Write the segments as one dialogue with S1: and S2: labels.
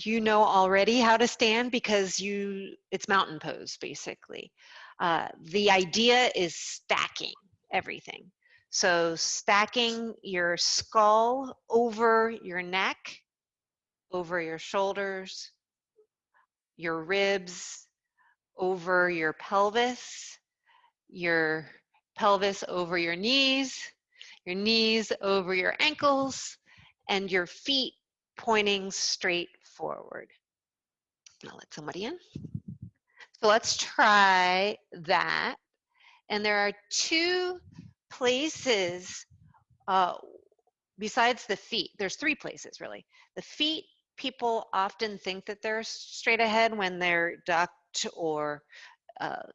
S1: you know already how to stand because it's mountain pose basically. The idea is stacking everything. So stacking your skull over your neck, over your shoulders, your ribs, over your pelvis over your knees over your ankles, and your feet pointing straight forward. I'll let somebody in. So let's try that. And there are two places besides the feet. There's three places really. The feet, people often think that they're straight ahead when they're ducked or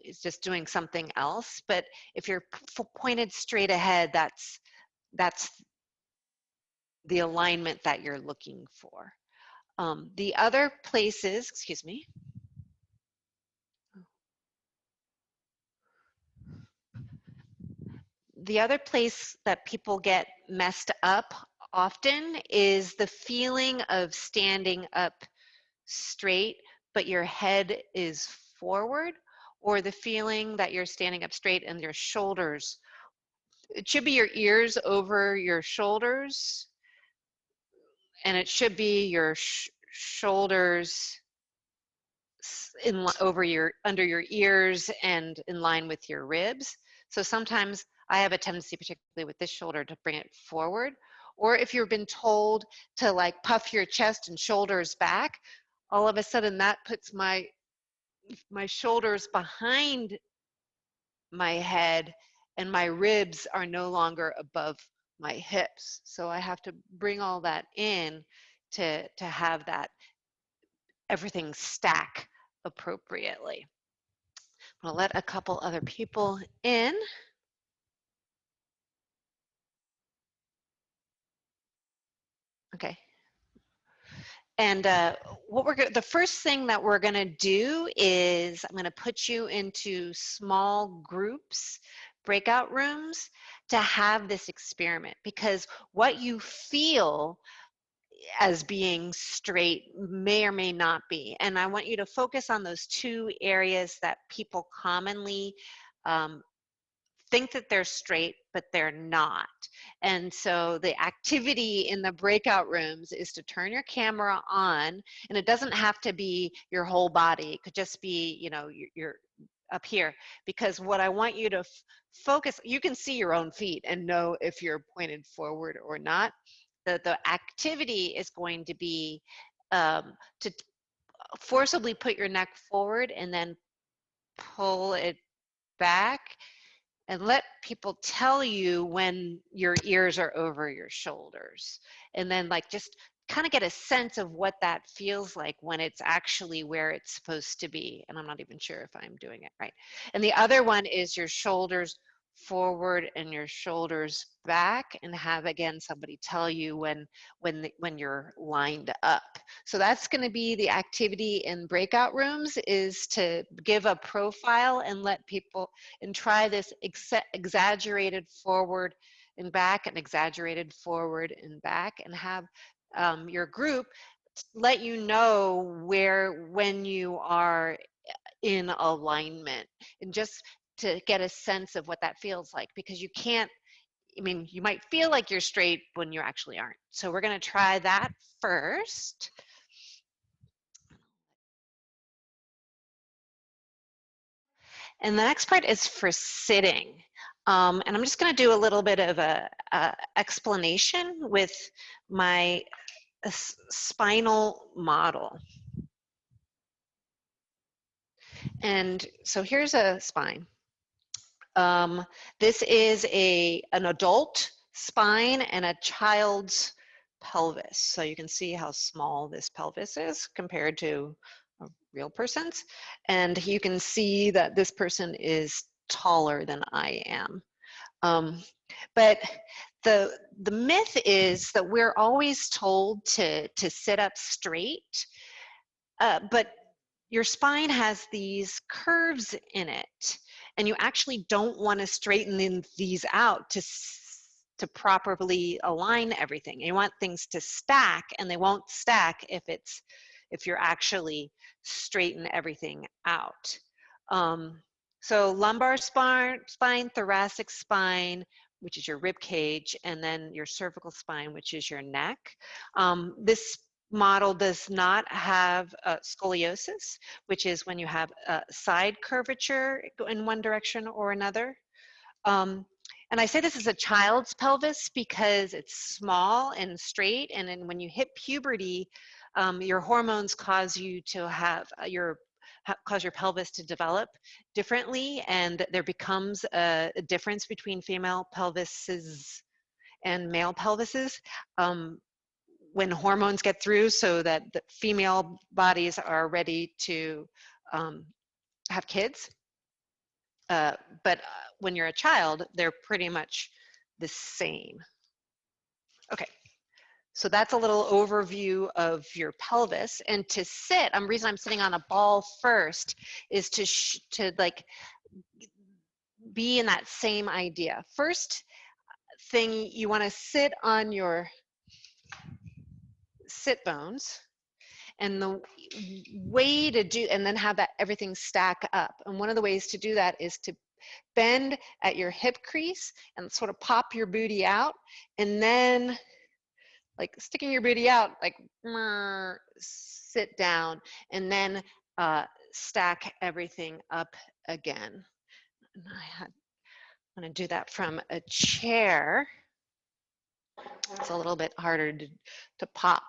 S1: is just doing something else. But if you're pointed straight ahead, that's the alignment that you're looking for. The other places, excuse me. The other place that people get messed up often is the feeling of standing up straight, but your head is forward, or the feeling that you're standing up straight and your shoulders. It should be your ears over your shoulders, and it should be your shoulders under your ears and in line with your ribs. So sometimes I have a tendency, particularly with this shoulder, to bring it forward. Or if you've been told to like puff your chest and shoulders back, all of a sudden that puts my shoulders behind my head and my ribs are no longer above my hips. So I have to bring all that in to have that everything stack appropriately. I'll let a couple other people in. Okay. And the first thing that we're going to do is I'm going to put you into small groups, breakout rooms, to have this experiment, because what you feel as being straight may or may not be. And I want you to focus on those two areas that people commonly think that they're straight, but they're not. And so the activity in the breakout rooms is to turn your camera on, and it doesn't have to be your whole body. It could just be, you know, you're up here, because what I want you to focus, you can see your own feet and know if you're pointed forward or not. The activity is going to be to forcibly put your neck forward and then pull it back, and let people tell you when your ears are over your shoulders. And then like just kind of get a sense of what that feels like when it's actually where it's supposed to be. And I'm not even sure if I'm doing it right. And the other one is your shoulders forward and your shoulders back, and have again somebody tell you when you're lined up. So that's going to be the activity in breakout rooms, is to give a profile and let people and try this exaggerated forward and back and exaggerated forward and back, and have your group let you know when you are in alignment, and just to get a sense of what that feels like, because you can't, I mean, you might feel like you're straight when you actually aren't. So we're going to try that first. And the next part is for sitting. And I'm just going to do a little bit of a explanation with my spinal model. And so here's a spine. This is an adult spine and a child's pelvis. So you can see how small this pelvis is compared to a real person's. And you can see that this person is taller than I am. But the myth is that we're always told to sit up straight, but your spine has these curves in it, and you actually don't want to straighten these out to properly align everything. You want things to stack, and they won't stack if it's if you're actually straighten everything out. So lumbar spine, thoracic spine, which is your rib cage, and then your cervical spine, which is your neck. This model does not have scoliosis, which is when you have side curvature in one direction or another. And I say this is a child's pelvis because it's small and straight, and then when you hit puberty, your hormones cause you to have cause your pelvis to develop differently, and there becomes a difference between female pelvises and male pelvises when hormones get through, so that the female bodies are ready to have kids. But when you're a child, they're pretty much the same. Okay. So that's a little overview of your pelvis. And to sit, the reason I'm sitting on a ball first is to like be in that same idea. First thing, you want to sit on your sit bones, and the way to do, and then have that everything stack up. And one of the ways to do that is to bend at your hip crease and sort of pop your booty out, and then like sticking your booty out, like sit down, and then stack everything up again. And I'm going to do that from a chair. It's a little bit harder to pop.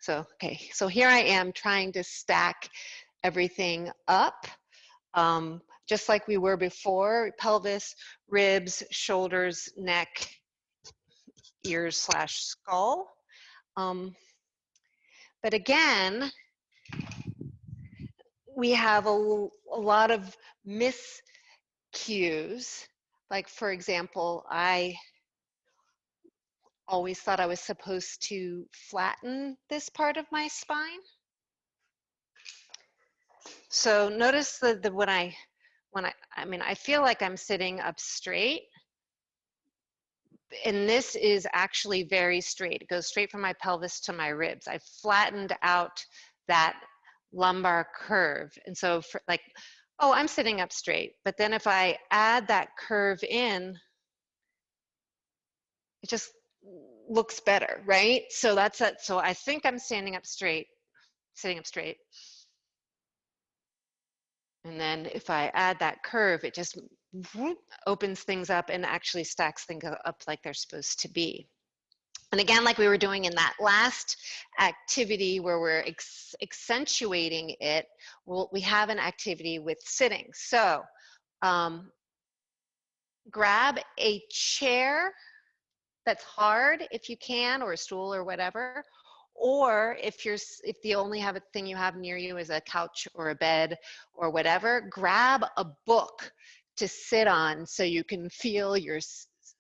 S1: So, okay, so here I am trying to stack everything up, just like we were before: pelvis, ribs, shoulders, neck, ears / skull. But again, we have a lot of miscues. Like, for example, I always thought I was supposed to flatten this part of my spine. So notice that when I feel like I'm sitting up straight, and this is actually very straight. It goes straight from my pelvis to my ribs. I flattened out that lumbar curve. And so for like, oh, I'm sitting up straight. But then if I add that curve in, it just looks better, right? So that's it. So I think I'm sitting up straight. And then if I add that curve, it just opens things up and actually stacks things up like they're supposed to be. And again, like we were doing in that last activity where we're accentuating it, we have an activity with sitting. So grab a chair that's hard if you can, or a stool or whatever. Or if the only thing you have near you is a couch or a bed or whatever, grab a book to sit on so you can feel your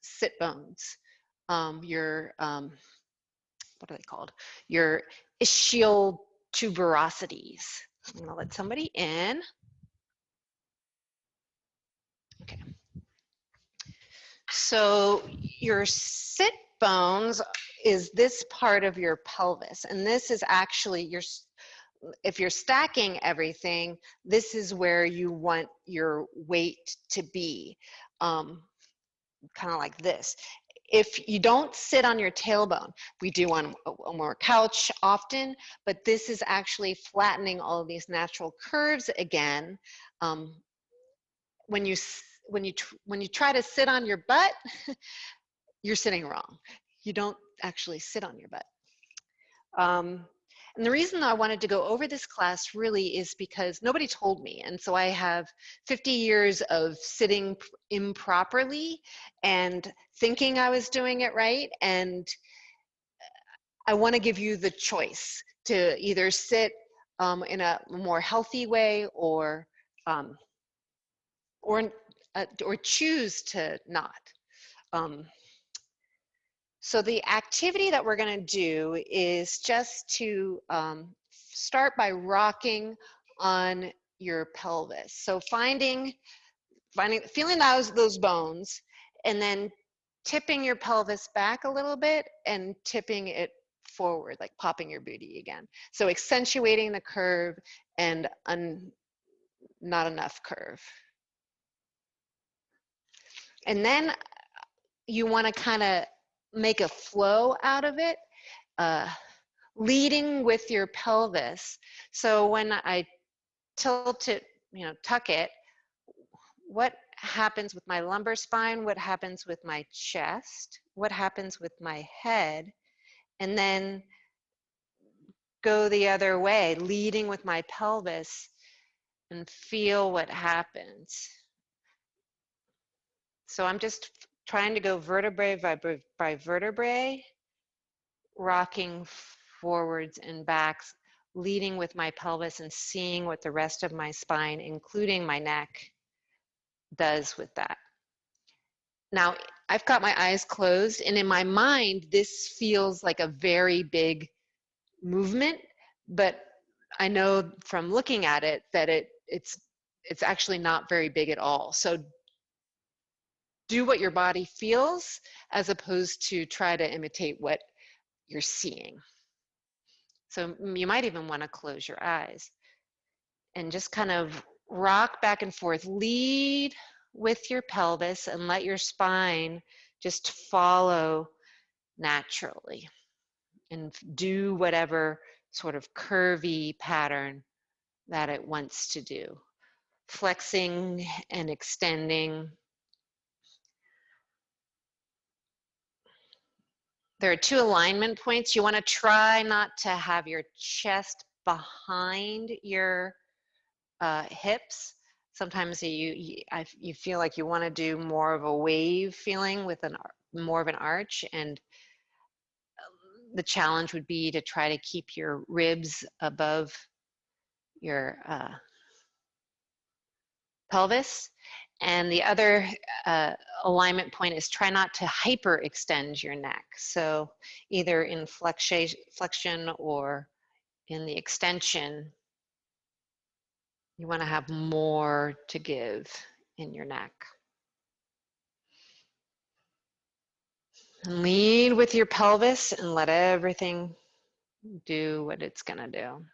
S1: sit bones, what are they called? Your ischial tuberosities. I'm gonna let somebody in. Okay. So your sit bones is this part of your pelvis, and this is actually if you're stacking everything, this is where you want your weight to be, kind of like this. If you don't sit on your tailbone, we do on a more couch often, but this is actually flattening all of these natural curves again. When you try to sit on your butt, you're sitting wrong. You don't actually sit on your butt. And the reason I wanted to go over this class really is because nobody told me. And so I have 50 years of sitting improperly and thinking I was doing it right. And I want to give you the choice to either sit in a more healthy way or choose to not. So the activity that we're going to do is just to start by rocking on your pelvis. So feeling those bones, and then tipping your pelvis back a little bit and tipping it forward, like popping your booty again. So accentuating the curve and not enough curve. And then you want to kind of make a flow out of it, leading with your pelvis. So when I tilt it, tuck it, what happens with my lumbar spine, what happens with my chest, what happens with my head, and then go the other way, leading with my pelvis, and feel what happens. So I'm just trying to go vertebrae by vertebrae, rocking forwards and backs, leading with my pelvis and seeing what the rest of my spine, including my neck, does with that. Now, I've got my eyes closed, and in my mind, this feels like a very big movement, but I know from looking at it that it's actually not very big at all. So do what your body feels as opposed to try to imitate what you're seeing. So you might even want to close your eyes and just kind of rock back and forth. Lead with your pelvis and let your spine just follow naturally and do whatever sort of curvy pattern that it wants to do. Flexing and extending. There are 2 alignment points. You want to try not to have your chest behind your hips. Sometimes you feel like you want to do more of a wave feeling with more of an arch, and the challenge would be to try to keep your ribs above your pelvis. And the other alignment point is try not to hyperextend your neck. So either in flexion or in the extension, you want to have more to give in your neck. And lead with your pelvis and let everything do what it's going to do.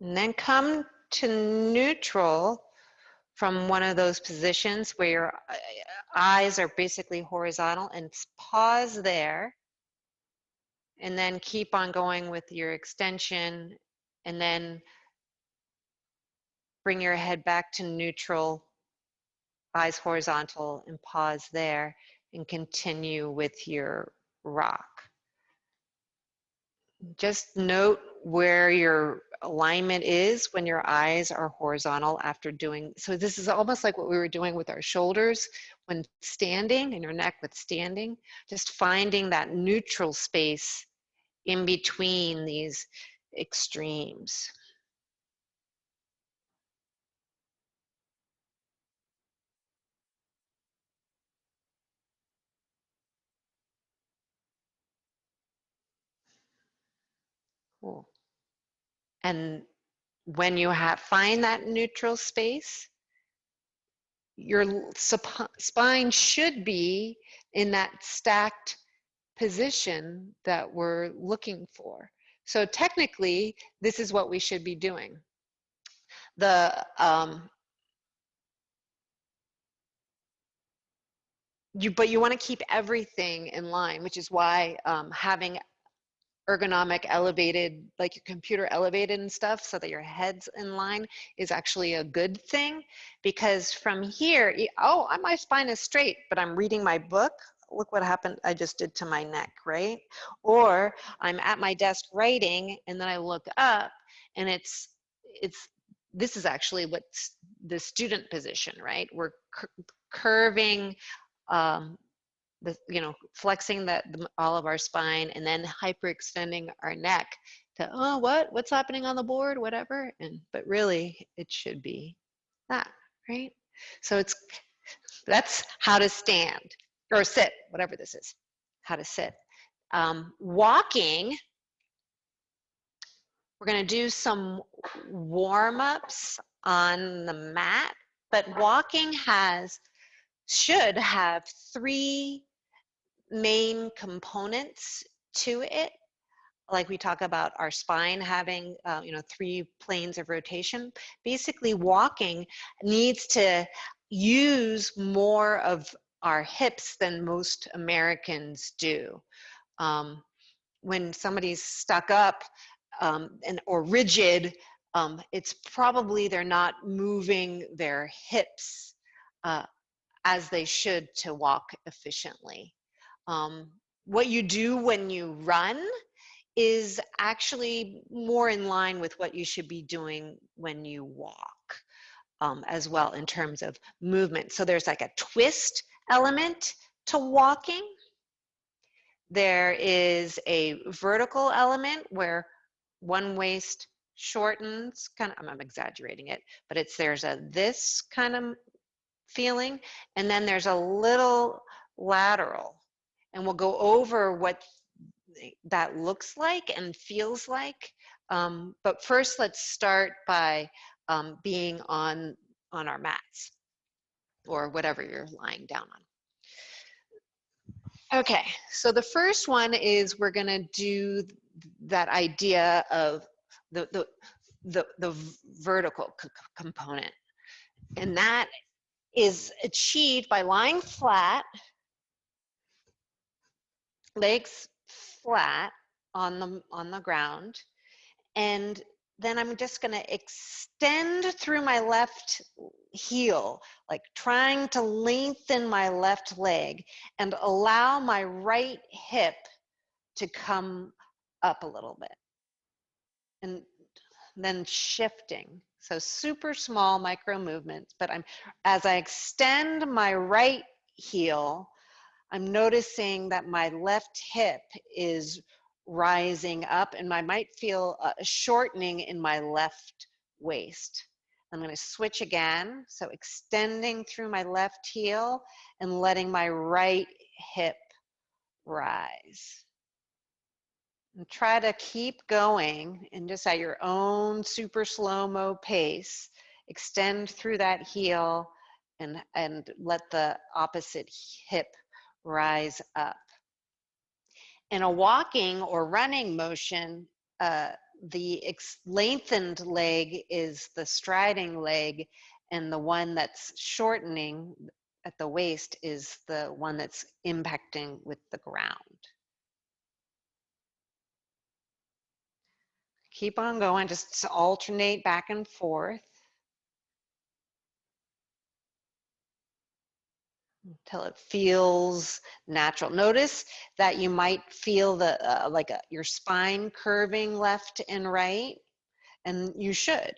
S1: And then come to neutral from one of those positions where your eyes are basically horizontal, and pause there. And then keep on going with your extension, and then bring your head back to neutral, eyes horizontal, and pause there, and continue with your rock. Just note where your alignment is when your eyes are horizontal after doing, so this is almost like what we were doing with our shoulders when standing, and your neck with standing, just finding that neutral space in between these extremes. Cool. And when you find that neutral space, your spine should be in that stacked position that we're looking for. So technically, this is what we should be doing. But you want to keep everything in line, which is why having ergonomic elevated, like your computer elevated and stuff, so that your head's in line, is actually a good thing. Because from here, oh, my spine is straight, but I'm reading my book. Look what happened I just did to my neck, right? Or I'm at my desk writing, and then I look up, and this is actually what's the student position, right? We're curving, flexing all of our spine, and then hyperextending our neck to, oh, what's happening on the board, whatever. But really, it should be that, right? So that's how to stand or sit, whatever this is, how to sit. Walking, we're going to do some warm-ups on the mat, but walking has should have three main components to it. Like we talk about our spine having, three planes of rotation. Basically, walking needs to use more of our hips than most Americans do. When somebody's stuck up or rigid, it's probably they're not moving their hips as they should to walk efficiently. What you do when you run is actually more in line with what you should be doing when you walk as well in terms of movement. So there's like a twist element to walking. There is a vertical element where one waist shortens, I'm exaggerating it, but there's this kind of feeling, and then there's a little lateral. And we'll go over what that looks like and feels like. But first, let's start by being on our mats or whatever you're lying down on. Okay, so the first one is we're going to do that idea of the vertical component. And that is achieved by lying flat, legs flat on the ground, and then I'm just going to extend through my left heel, like trying to lengthen my left leg and allow my right hip to come up a little bit. And then shifting. So super small micro movements, but as I extend my right heel, I'm noticing that my left hip is rising up and I might feel a shortening in my left waist. I'm going to switch again. So extending through my left heel and letting my right hip rise. And try to keep going and just at your own super slow-mo pace. Extend through that heel and let the opposite hip rise up. In a walking or running motion, the lengthened leg is the striding leg, and the one that's shortening at the waist is the one that's impacting with the ground. Keep on going, just alternate back and forth until it feels natural. Notice that you might feel your spine curving left and right, and you should.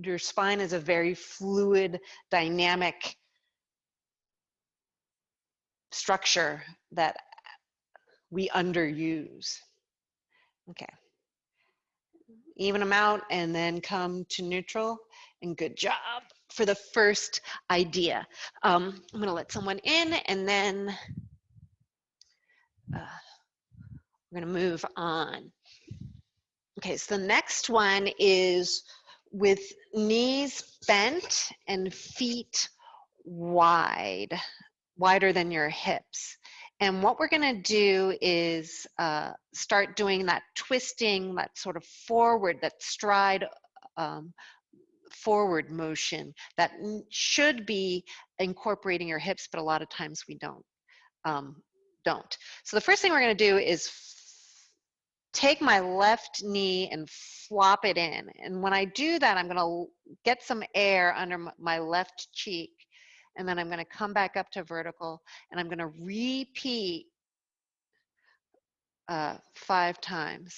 S1: Your spine is a very fluid, dynamic structure that we underuse. Okay. Even them out and then come to neutral, and good job for the first idea. I'm going to let someone in and then we're going to move on. Okay, so the next one is with knees bent and feet wider than your hips. And what we're going to do is start doing that twisting, that sort of forward, that stride forward motion that should be incorporating your hips, but a lot of times we don't. So the first thing we're going to do is take my left knee and flop it in. And when I do that, I'm going to get some air under my left cheek. And then I'm going to come back up to vertical, and I'm going to repeat 5 times.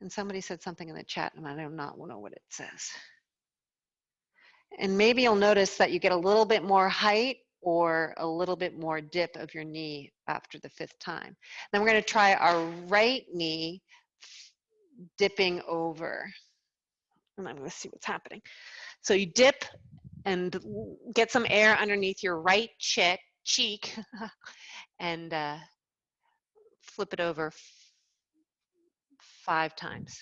S1: And somebody said something in the chat, and I do not know what it says. And maybe you'll notice that you get a little bit more height or a little bit more dip of your knee after the 5th time. Then we're going to try our right knee dipping over. And I'm going to see what's happening. So you dip and get some air underneath your right cheek and flip it over 5 times.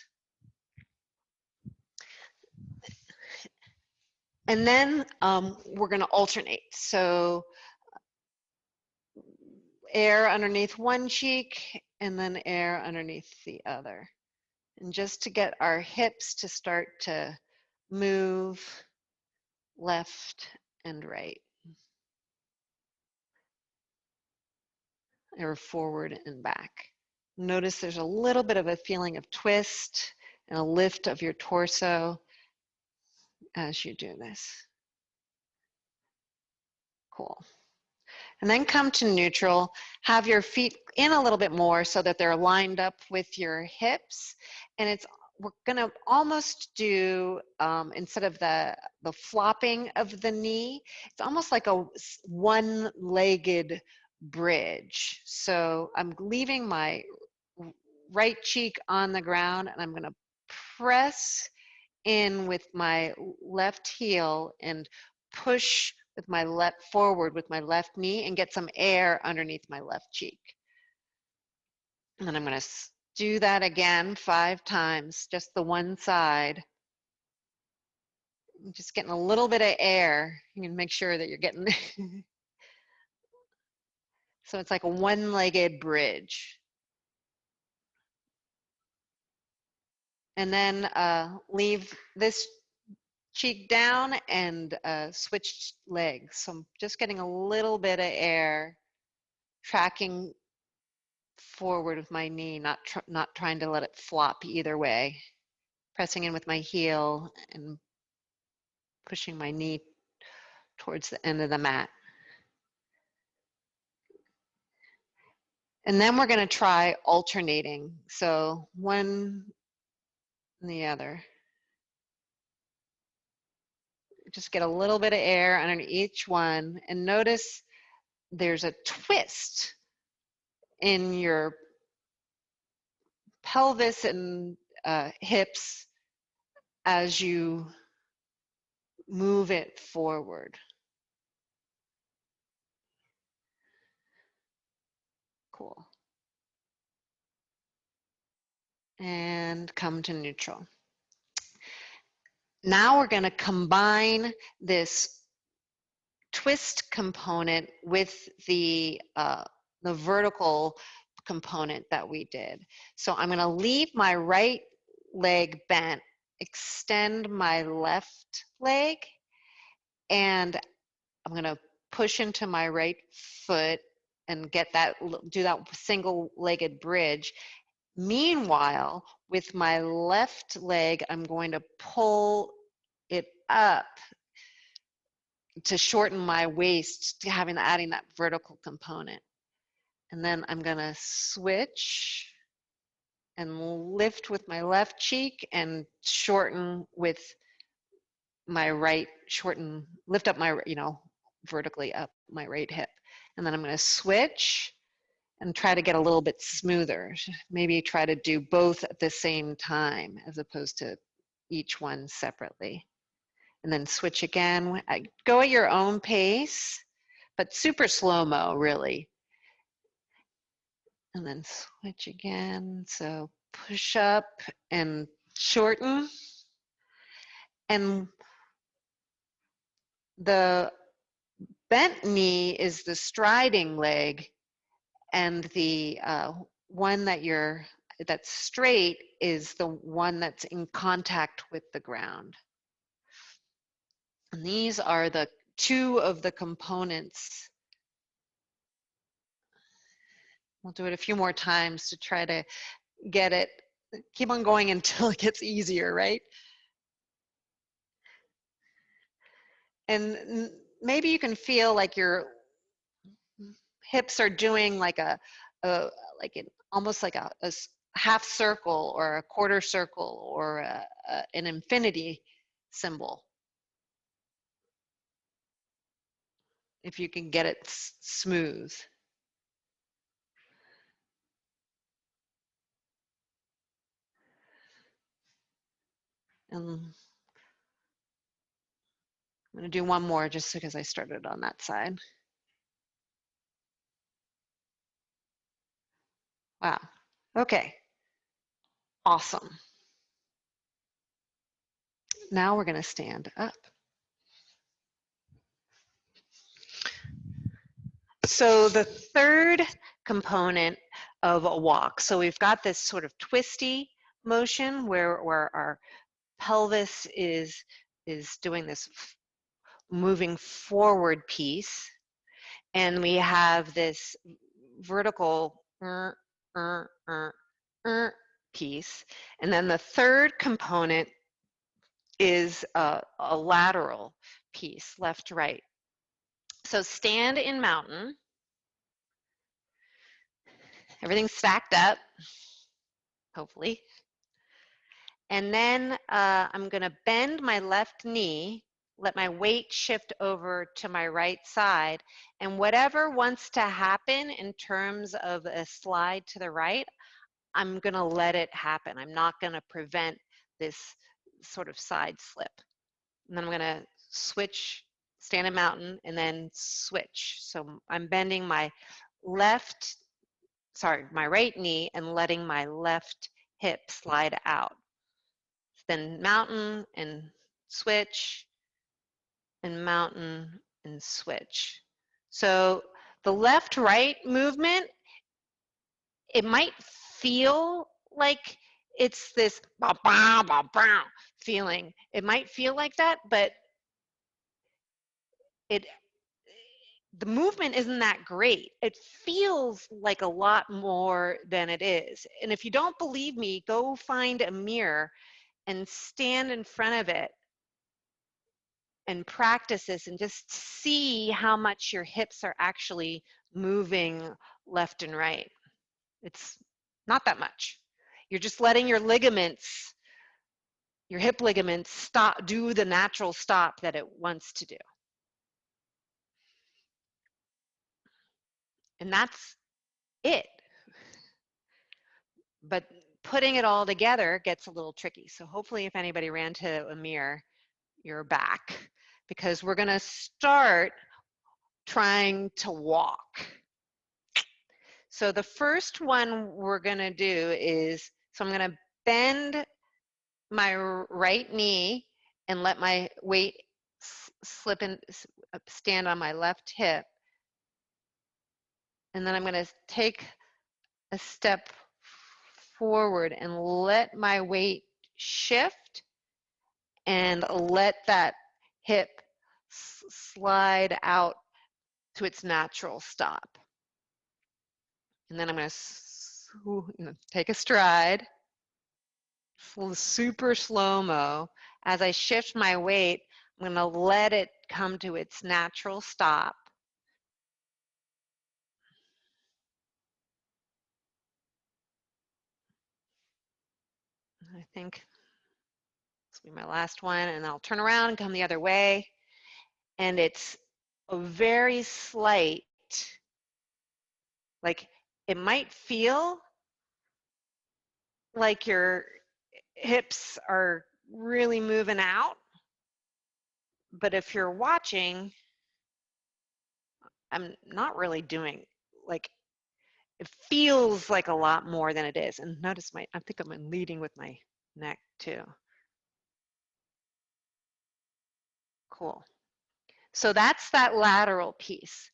S1: And then we're going to alternate. So air underneath one cheek and then air underneath the other. And just to get our hips to start to move left and right, or forward and back. Notice there's a little bit of a feeling of twist and a lift of your torso as you do this. Cool. And then come to neutral. Have your feet in a little bit more so that they're lined up with your hips. And we're gonna almost do, instead of the flopping of the knee, it's almost like a one-legged bridge. So I'm leaving my right cheek on the ground and I'm gonna press in with my left heel and push with my left forward with my left knee and get some air underneath my left cheek. And then I'm going to do that again 5 times, just the one side. Just getting a little bit of air. You can make sure that you're getting so it's like a one-legged bridge. And then leave this cheek down and switch legs. So I'm just getting a little bit of air, tracking forward with my knee, not trying to let it flop either way. Pressing in with my heel and pushing my knee towards the end of the mat. And then we're going to try alternating. So one and the other. Just get a little bit of air under each one and notice there's a twist in your pelvis and hips as you move it forward. Cool. And come to neutral. Now we're going to combine this twist component with the vertical component that we did. So I'm going to leave my right leg bent, extend my left leg, and I'm going to push into my right foot and do that single-legged bridge. Meanwhile, with my left leg, I'm going to pull it up to shorten my waist, to adding that vertical component. And then I'm going to switch and lift with my left cheek and shorten with my right, lift up my, vertically up my right hip. And then I'm going to switch and try to get a little bit smoother. Maybe try to do both at the same time as opposed to each one separately. And then switch again. Go at your own pace, but super slow-mo, really. And then switch again. So push up and shorten. And the bent knee is the striding leg, and the one that's straight is the one that's in contact with the ground. And these are the 2 of the components. We'll do it a few more times to try to get it, keep on going until it gets easier, right? And maybe you can feel like your hips are doing like almost like a half circle or a quarter circle or an infinity symbol. If you can get it smooth. And I'm going to do one more just because I started on that side. Wow. Okay. Awesome. Now we're going to stand up. So the third component of a walk, so we've got this sort of twisty motion where our pelvis is doing this moving forward piece, and we have this vertical piece, and then the third component is a lateral piece, left, right. So stand in mountain, everything's stacked up, hopefully. And then I'm gonna bend my left knee, let my weight shift over to my right side, and whatever wants to happen in terms of a slide to the right, I'm gonna let it happen. I'm not gonna prevent this sort of side slip. And then I'm gonna switch, stand in mountain, and then switch. So I'm bending my my right knee and letting my left hip slide out. Then mountain and switch, and mountain and switch. So the left-right movement, it might feel like it's this feeling. It might feel like that, but the movement isn't that great. It feels like a lot more than it is. And if you don't believe me, go find a mirror and stand in front of it and practice this and just see how much your hips are actually moving left and right. It's not that much. You're just letting your ligaments, your hip ligaments, do the natural stop that it wants to do. And that's it. But putting it all together gets a little tricky. So hopefully if anybody ran to a mirror, you're back, because we're gonna start trying to walk. So the first one we're gonna do is, so I'm gonna bend my right knee and let my weight slip and stand on my left hip. And then I'm gonna take a step forward and let my weight shift and let that hip slide out to its natural stop. And then I'm going to take a stride, super slow-mo. As I shift my weight, I'm going to let it come to its natural stop. I think this will be my last one, and I'll turn around and come the other way. And it's a very slight, like it might feel like your hips are really moving out, but if you're watching, I'm not really doing, like, it feels like a lot more than it is. And notice I think I'm leading with my neck too. Cool. So that's that lateral piece.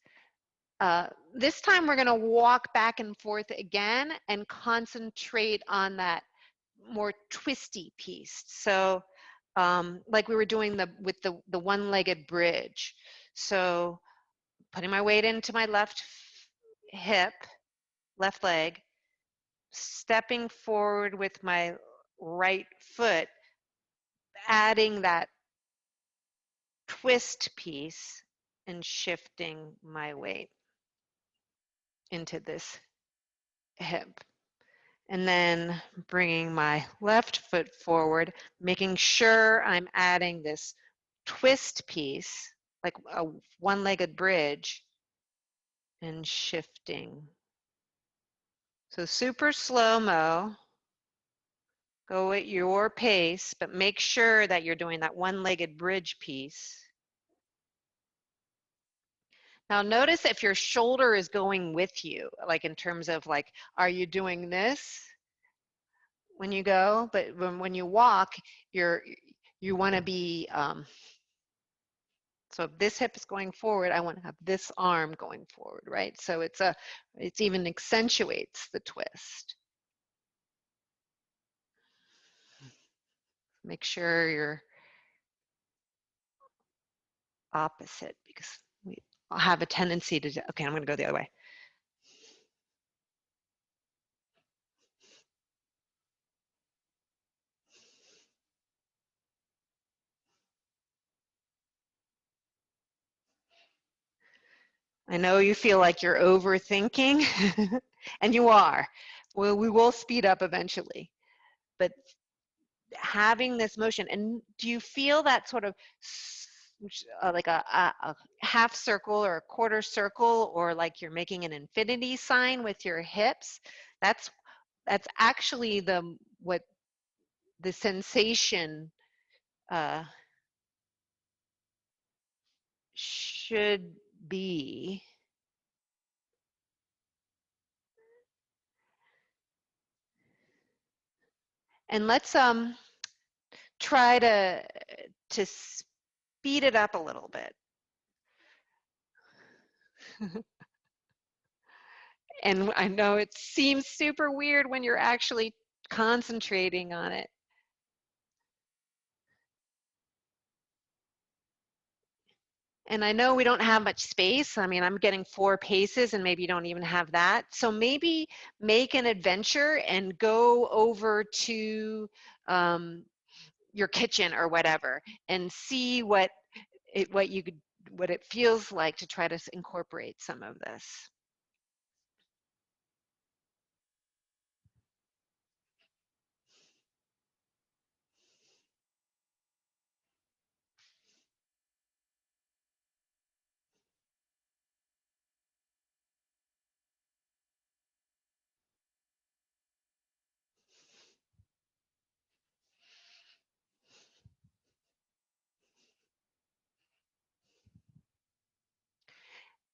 S1: This time we're gonna walk back and forth again and concentrate on that more twisty piece. So like we were doing with the one-legged bridge. So putting my weight into my left hip, left leg, stepping forward with my right foot, adding that twist piece and shifting my weight into this hip. And then bringing my left foot forward, making sure I'm adding this twist piece, like a one-legged bridge, and shifting. So super slow-mo, go at your pace, but make sure that you're doing that one-legged bridge piece. Now notice if your shoulder is going with you, like in terms of like, are you doing this when you go? But when you walk, you want to be So if this hip is going forward, I want to have this arm going forward, right? So it's even accentuates the twist. Make sure you're opposite, because we have a tendency to, okay, I'm going to go the other way. I know you feel like you're overthinking, and you are. Well, we will speed up eventually, but having this motion, and do you feel that sort of like a half circle or a quarter circle, or like you're making an infinity sign with your hips? That's actually what the sensation should be. And let's try to speed it up a little bit. And I know it seems super weird when you're actually concentrating on it. And I know we don't have much space. I mean, I'm getting 4 paces and maybe you don't even have that. So maybe make an adventure and go over to your kitchen or whatever and see what it feels like to try to incorporate some of this.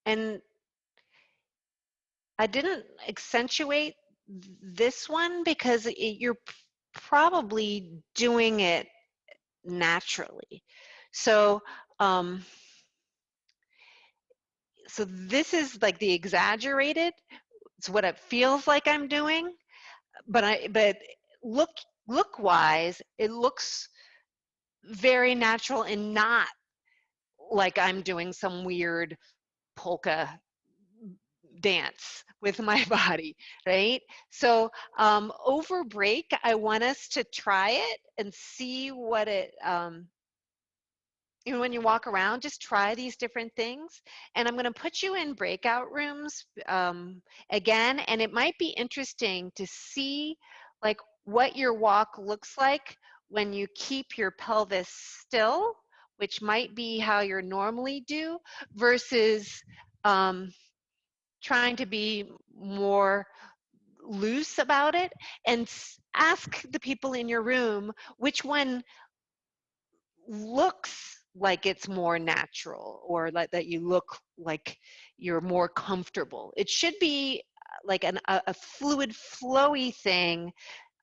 S1: And I didn't accentuate this one because you're probably doing it naturally. So, so this is like the exaggerated. It's what it feels like I'm doing, but look wise, it looks very natural and not like I'm doing some weird polka dance with my body, right? So over break, I want us to try it and see what it, even when you walk around, just try these different things. And I'm going to put you in breakout rooms again, and it might be interesting to see like what your walk looks like when you keep your pelvis still, which might be how you're normally do, versus trying to be more loose about it, and ask the people in your room which one looks like it's more natural, or like that you look like you're more comfortable. It should be like a fluid, flowy thing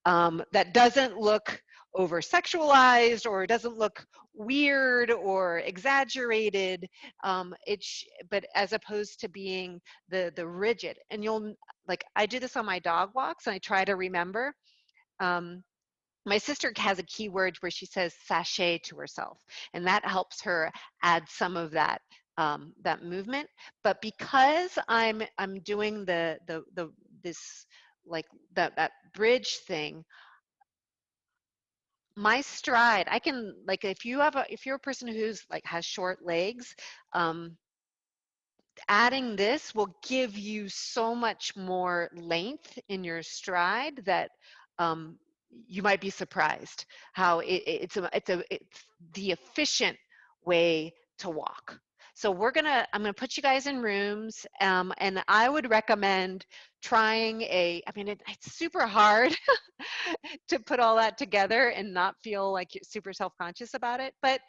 S1: that doesn't look over sexualized or doesn't look weird or exaggerated, but as opposed to being the rigid. And you'll, like, I do this on my dog walks and I try to remember. My sister has a keyword where she says sachet to herself, and that helps her add some of that that movement. But because I'm doing this like that bridge thing, my stride, I can, like, if you're a person who's like has short legs, adding this will give you so much more length in your stride that you might be surprised how it's the efficient way to walk. So I'm gonna put you guys in rooms, and I would recommend trying I mean, it's super hard to put all that together and not feel like you're super self-conscious about it, but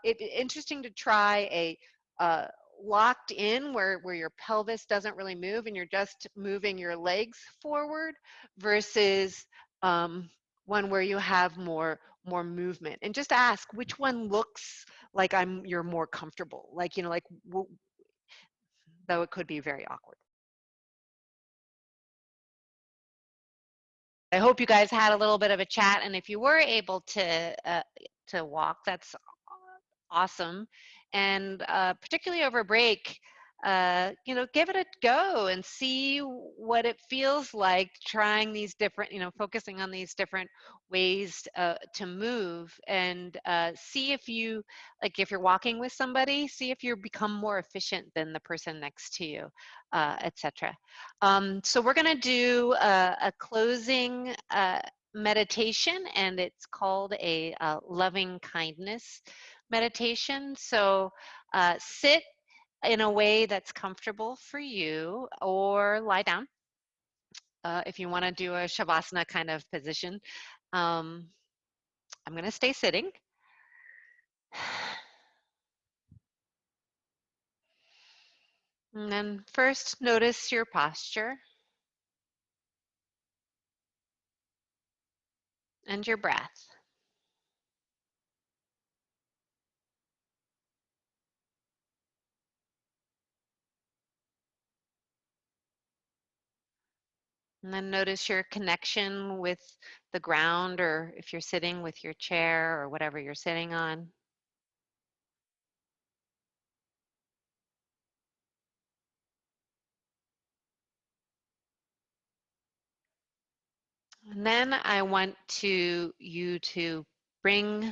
S1: it's interesting to try uh, locked in where your pelvis doesn't really move and you're just moving your legs forward, versus one where you have more movement. And just ask which one looks like you're more comfortable, like, like though it could be very awkward. I hope you guys had a little bit of a chat, and if you were able to walk, that's awesome. And particularly over break, give it a go and see what it feels like trying these different, focusing on these different ways to move, and see if you, like if you're walking with somebody, see if you become more efficient than the person next to you, etc. So we're going to do a closing meditation, and it's called a loving kindness meditation. So sit in a way that's comfortable for you, or lie down if you want to do a shavasana kind of position. I'm going to stay sitting. And then first, notice your posture and your breath. And then notice your connection with the ground, or if you're sitting with your chair or whatever you're sitting on. And then I want you to bring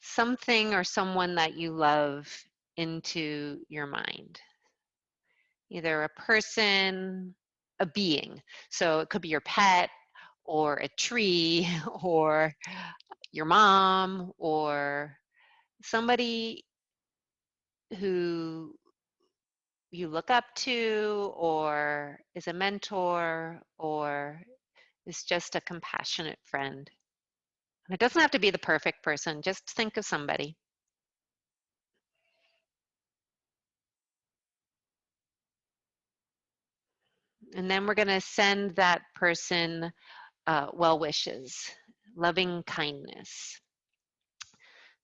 S1: something or someone that you love into your mind. Either a person, a being. So it could be your pet, or a tree, or your mom, or somebody who you look up to, or is a mentor, or is just a compassionate friend. And it doesn't have to be the perfect person, just think of somebody. And then we're going to send that person well wishes, loving kindness.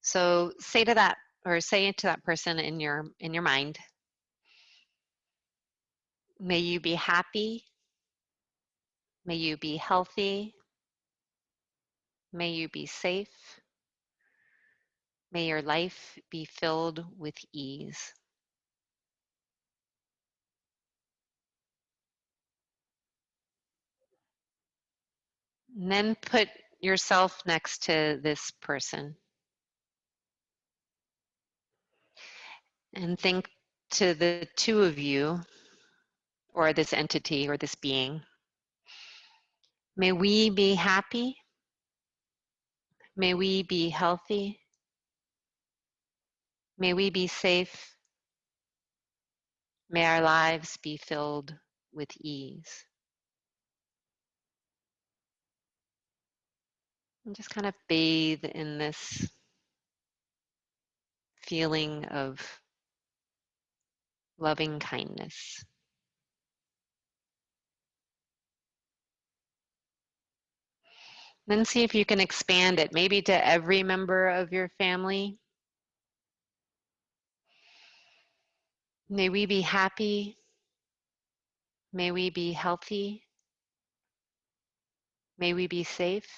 S1: So say to that, or say it to that person in your mind, may you be happy, may you be healthy, may you be safe, may your life be filled with ease. And then put yourself next to this person and think to the two of you, or this entity or this being. May we be happy. May we be healthy. May we be safe. May our lives be filled with ease. And just kind of bathe in this feeling of loving kindness. Then see if you can expand it, maybe to every member of your family. May we be happy. May we be healthy. May we be safe.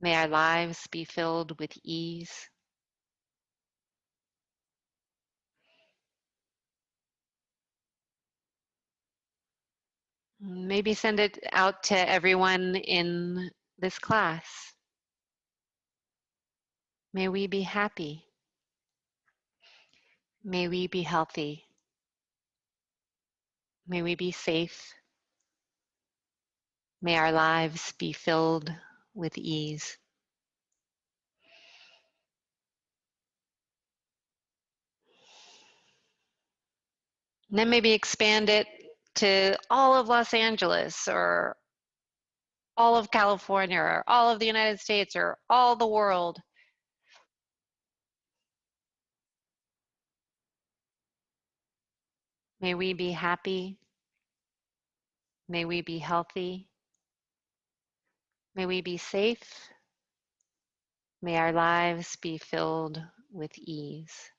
S1: May our lives be filled with ease. Maybe send it out to everyone in this class. May we be happy. May we be healthy. May we be safe. May our lives be filled with ease. And then maybe expand it to all of Los Angeles, or all of California, or all of the United States, or all the world. May we be happy. May we be healthy. May we be safe. May our lives be filled with ease.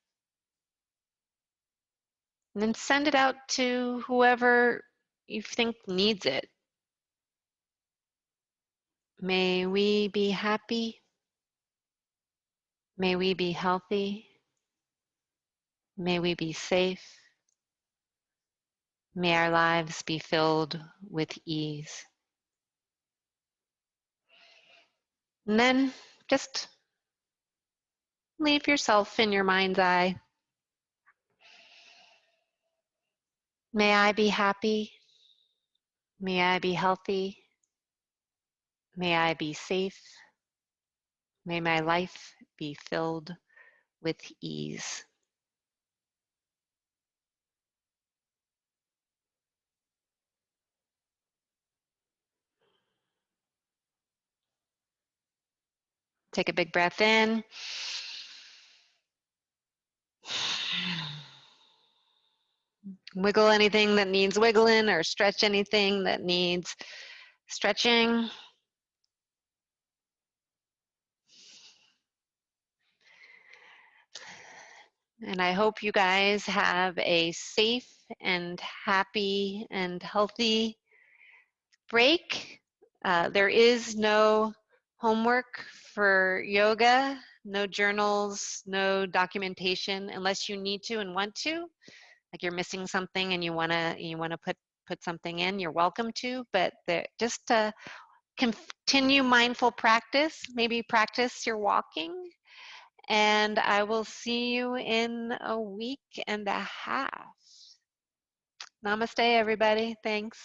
S1: And then send it out to whoever you think needs it. May we be happy. May we be healthy. May we be safe. May our lives be filled with ease. And then just leave yourself in your mind's eye. May I be happy. May I be healthy. May I be safe. May my life be filled with ease. Take a big breath in. Wiggle anything that needs wiggling or stretch anything that needs stretching. And I hope you guys have a safe and happy and healthy break. There is no homework for yoga, no journals, no documentation unless you need to and want to. Like you're missing something and you wanna put something in, you're welcome to. But just continue mindful practice. Maybe practice your walking. And I will see you in a week and a half. Namaste, everybody. Thanks.